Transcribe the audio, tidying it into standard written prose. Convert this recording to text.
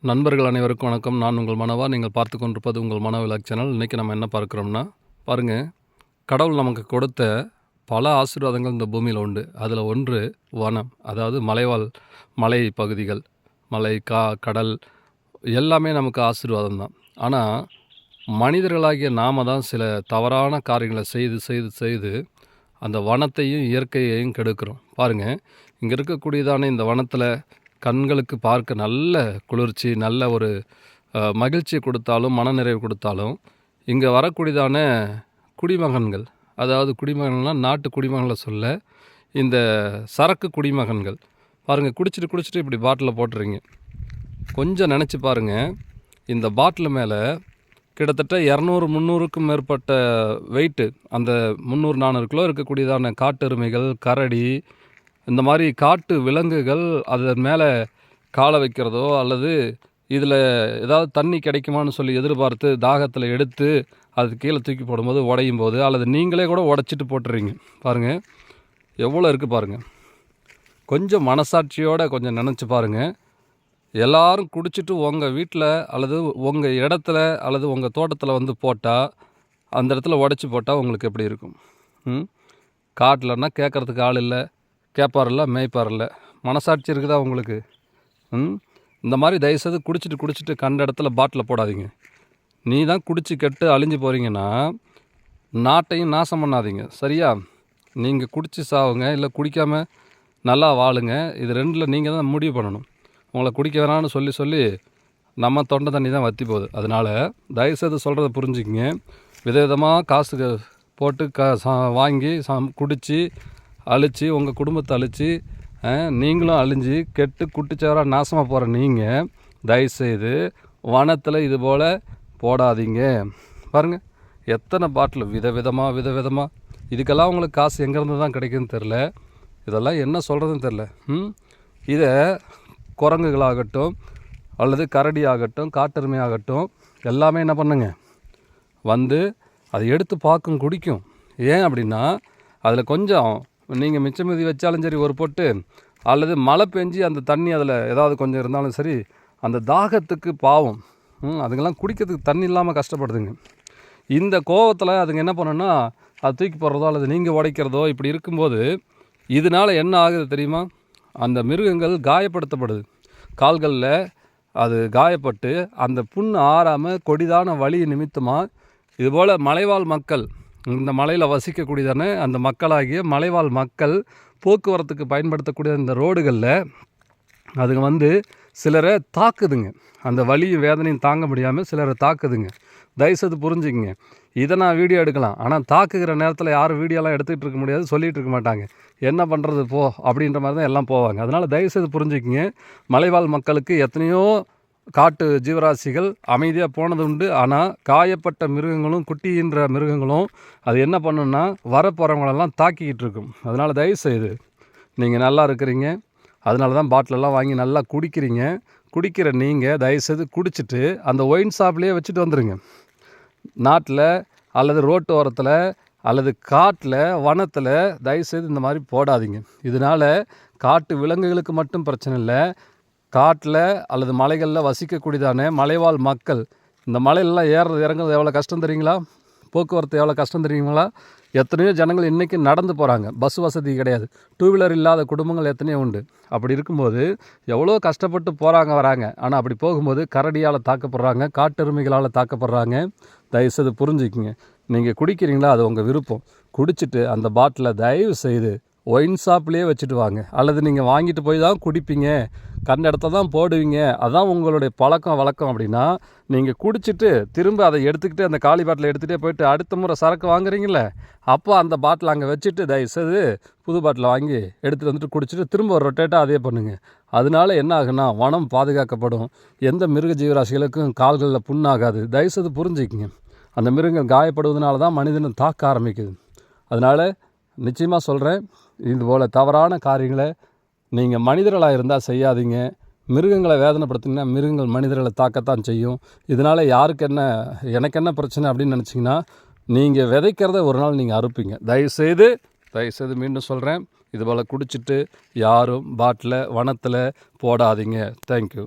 நண்பர்கள் அனைவருக்கும் வணக்கம். நான் உங்கள் மனவா. நீங்கள் பார்த்து கொண்டிருப்பது உங்கள் மனோவிலாக் சேனல். இன்றைக்கி நம்ம என்ன பார்க்குறோம்னா, பாருங்கள், கடவுள் நமக்கு கொடுத்த பல ஆசீர்வாதங்கள் இந்த பூமியில் உண்டு. அதில் ஒன்று வனம், அதாவது மலை பகுதிகள், மலை, கடல் எல்லாமே நமக்கு ஆசீர்வாதம் தான். ஆனால் மனிதர்களாகிய நாம் தான் சில தவறான காரியங்களை செய்து அந்த வனத்தையும் இயற்கையையும் கெடுக்கிறோம். பாருங்கள், இங்கே இருக்கக்கூடியதான இந்த வனத்தில் கண்களுக்கு பார்க்க நல்ல குளிர்ச்சி, நல்ல ஒரு மகிழ்ச்சியை கொடுத்தாலும், மனநிறைவு கொடுத்தாலும், இங்கே வரக்கூடியதான குடிமகன்கள், அதாவது குடிமகன்கள்னால் நாட்டு குடிமகன்களை சொல்ல, இந்த சரக்கு குடிமகன்கள் பாருங்கள், குடிச்சிட்டு இப்படி பாட்டிலில் போட்டுறீங்க. கொஞ்சம் நினச்சி பாருங்கள், இந்த பாட்டில் மேலே கிட்டத்தட்ட 200-300க்கும் மேற்பட்ட வெயிட்டு, அந்த 300-400 கிலோ இருக்கக்கூடியதான காட்டெருமைகள், கரடி, இந்த மாதிரி காட்டு விலங்குகள் அதன் மேலே காலை வைக்கிறதோ அல்லது இதில் ஏதாவது தண்ணி கிடைக்குமான்னு சொல்லி எதிர்பார்த்து தாகத்தில் எடுத்து அது கீழே தூக்கி போடும்போது உடையும் போது, அல்லது நீங்களே கூட உடச்சிட்டு போட்டுறீங்க. பாருங்கள் எவ்வளோ இருக்குது பாருங்கள். கொஞ்சம் மனசாட்சியோடு கொஞ்சம் நினச்சி பாருங்கள். எல்லோரும் குடிச்சிட்டு உங்கள் வீட்டில் அல்லது உங்கள் இடத்துல அல்லது உங்கள் தோட்டத்தில் வந்து போட்டால், அந்த இடத்துல உடச்சி போட்டால் உங்களுக்கு எப்படி இருக்கும்? காட்டிலன்னா கேட்குறதுக்கு ஆள் இல்லை, கேட்பாரில்ல, மேய்ப்பாரில்ல. மனசாட்சி இருக்குதா உங்களுக்கு? இந்த மாதிரி தயவுசெய்து குடிச்சிட்டு கண்ட இடத்துல பாட்டில் போடாதீங்க. நீ தான் குடிச்சு கெட்டு அழிஞ்சு போகிறீங்கன்னா நாட்டையும் நாசம் பண்ணாதீங்க, சரியா? நீங்கள் குடிச்சு சாவுங்க, இல்லை குடிக்காமல் நல்லா வாழுங்க. இது ரெண்டில் நீங்கள் தான் முடிவு பண்ணணும். உங்களை குடிக்க வேணான்னு சொல்லி நம்ம தொண்டை தண்ணி தான் வற்றி போகுது. அதனால் தயவுசெய்து சொல்கிறத புரிஞ்சுக்கிங்க. விதவிதமாக காசு போட்டு வாங்கி குடித்து அழித்து உங்கள் குடும்பத்தை அழித்து நீங்களும் அழிஞ்சு கெட்டு குட்டிச்சவராக நாசமாக போகிற நீங்கள் தயவுசெய்து வனத்தில் இது போல் போடாதீங்க. பாருங்கள் எத்தனை பாட்டில் விதவிதமாக. இதுக்கெல்லாம் உங்களுக்கு காசு எங்கேருந்து தான் கிடைக்குதுன்னு தெரில. இதெல்லாம் என்ன சொல்கிறதுன்னு தெரில. இதை குரங்குகளாகட்டும் அல்லது கரடி ஆகட்டும், காட்டெருமை ஆகட்டும், எல்லாமே என்ன பண்ணுங்க, வந்து அதை எடுத்து பார்க்கும், குடிக்கும். ஏன் அப்படின்னா அதில் கொஞ்சம் நீங்கள் மிச்சம் மீதி வச்சாலும் சரி ஒரு பொட்டு, அல்லது மழை பெஞ்சு அந்த தண்ணி அதில் ஏதாவது கொஞ்சம் இருந்தாலும் சரி, அந்த தாகத்துக்கு பாவம் அதுங்கெல்லாம் குடிக்கிறதுக்கு தண்ணி இல்லாமல் கஷ்டப்படுதுங்க. இந்த கோவத்தில் அதுங்க என்ன பண்ணுன்னா அது தூக்கி போடுறதோ அல்லது நீங்கள் உடைக்கிறதோ இப்படி இருக்கும்போது இதனால் என்ன ஆகுது தெரியுமா? அந்த மிருகங்கள் காயப்படுத்தப்படுது. கால்களில் அது காயப்பட்டு அந்த புண்ணு ஆறாமல் கொடிதான வலி நிமித்தமாக இதுபோல் மலைவாழ் மக்கள், இந்த மலையில் வசிக்கக்கூடியதான அந்த மக்களாகிய மலைவாழ் மக்கள் போக்குவரத்துக்கு பயன்படுத்தக்கூடிய இந்த ரோடுகளில் அதுங்க வந்து சிலரை தாக்குதுங்க. அந்த வலியும் வேதனையும் தாங்க முடியாமல் சிலரை தாக்குதுங்க. தயவுசெய்து புரிஞ்சுக்குங்க. இதை நான் வீடியோ எடுக்கலாம், ஆனால் தாக்குகிற நேரத்தில் யாரும் வீடியோலாம் எடுத்துகிட்டு இருக்க முடியாது, சொல்லிகிட்டு இருக்க மாட்டாங்க. என்ன பண்ணுறது போ அப்படின்ற மாதிரி தான் எல்லாம் போவாங்க. அதனால் தயவுசெய்து புரிஞ்சுக்குங்க. மலைவாழ் மக்களுக்கு எத்தனையோ காட்டு ஜீவராசிகள் அமைதியாக போனது உண்டு. ஆனால் காயப்பட்ட மிருகங்களும் குட்டின்ற மிருகங்களும் அது என்ன பண்ணுன்னா வரப்போகிறவங்களெல்லாம் தாக்கிக்கிட்டு இருக்கும். அதனால் தயவுசெய்து நீங்கள் நல்லா இருக்கிறீங்க, அதனால தான் பாட்டிலெல்லாம் வாங்கி நல்லா குடிக்கிறீங்க. குடிக்கிற நீங்கள் தயவுசெய்து குடிச்சிட்டு அந்த ஒயின் ஷாப்லேயே வச்சுட்டு வந்துடுங்க. நாட்டில் அல்லது ரோட்டு ஓரத்தில் அல்லது காட்டில், வனத்தில் தயவுசெய்து இந்த மாதிரி போடாதீங்க. இதனால் காட்டு விலங்குகளுக்கு மட்டும் பிரச்சனை இல்லை, காட்டில் அல்லது மலைகளில் வசிக்கக்கூடியதான மலைவாழ் மக்கள், இந்த மலையிலலாம் ஏறுறது இறங்குறது எவ்வளோ கஷ்டம் தெரியுங்களா? போக்குவரத்து எவ்வளோ கஷ்டம் தெரியுங்களா? எத்தனையோ ஜனங்கள் இன்றைக்கி நடந்து போகிறாங்க, பஸ் வசதி கிடையாது, டூ வீலர் இல்லாத குடும்பங்கள் எத்தனையோ உண்டு. அப்படி இருக்கும்போது எவ்வளோ கஷ்டப்பட்டு போகிறாங்க வராங்க. ஆனால் அப்படி போகும்போது கரடியால் தாக்கப்படுறாங்க, காட்டெருமைகளால் தாக்கப்படுறாங்க. தயவுசெய்து புரிஞ்சுக்கிங்க. நீங்கள் குடிக்கிறீங்களா, அது உங்கள் விருப்பம். குடிச்சிட்டு அந்த பாட்டிலை தயவு செய்து ஒயின் ஷாப்லேயே வச்சுட்டு வாங்க, அல்லது நீங்கள் வாங்கிட்டு போய் தான் குடிப்பீங்க, கண்ட இடத்த தான் போடுவீங்க, அதான் உங்களுடைய பழக்கம் வழக்கம் அப்படின்னா நீங்கள் குடிச்சிட்டு திரும்ப அதை எடுத்துக்கிட்டு அந்த காலி பாட்டிலை எடுத்துகிட்டே போயிட்டு அடுத்த முறை சரக்கு வாங்குறீங்களே, அப்போ அந்த பாட்டில் அங்கே வச்சுட்டு தயவுசெய்து புது பாட்டில் வாங்கி எடுத்துகிட்டு வந்துட்டு குடிச்சிட்டு திரும்ப ஒரு ரொட்டேட்டாக அதே பண்ணுங்கள். அதனால என்ன ஆகுன்னா வனம் பாதுகாக்கப்படும், எந்த மிருக ஜீவராசிகளுக்கும் கால்களில் புண்ணாகாது. தயவுசெய்து புரிஞ்சுக்கிங்க. அந்த மிருகங்கள் காயப்படுவதனால தான் மனிதனை தாக்க ஆரம்பிக்குது. அதனால் நிச்சயமாக சொல்கிறேன், இதுபோல் தவறான காரியங்களை நீங்கள் மனிதர்களாக இருந்தால் செய்யாதீங்க. மிருகங்களை வேதனைப்படுத்திங்கன்னா மிருகங்கள் மனிதர்களை தாக்கத்தான் செய்யும். இதனால் யாருக்கு என்ன, எனக்கு என்ன பிரச்சனை அப்படின்னு நினச்சிங்கன்னா நீங்கள் விதைக்கிறத ஒரு நாள் நீங்கள் அறுப்பீங்க. தயவுசெய்து மீண்டும் சொல்கிறேன், இதுபோல் குடிச்சிட்டு யாரும் பாட்டில் வனத்தில் போடாதீங்க. தேங்க்யூ.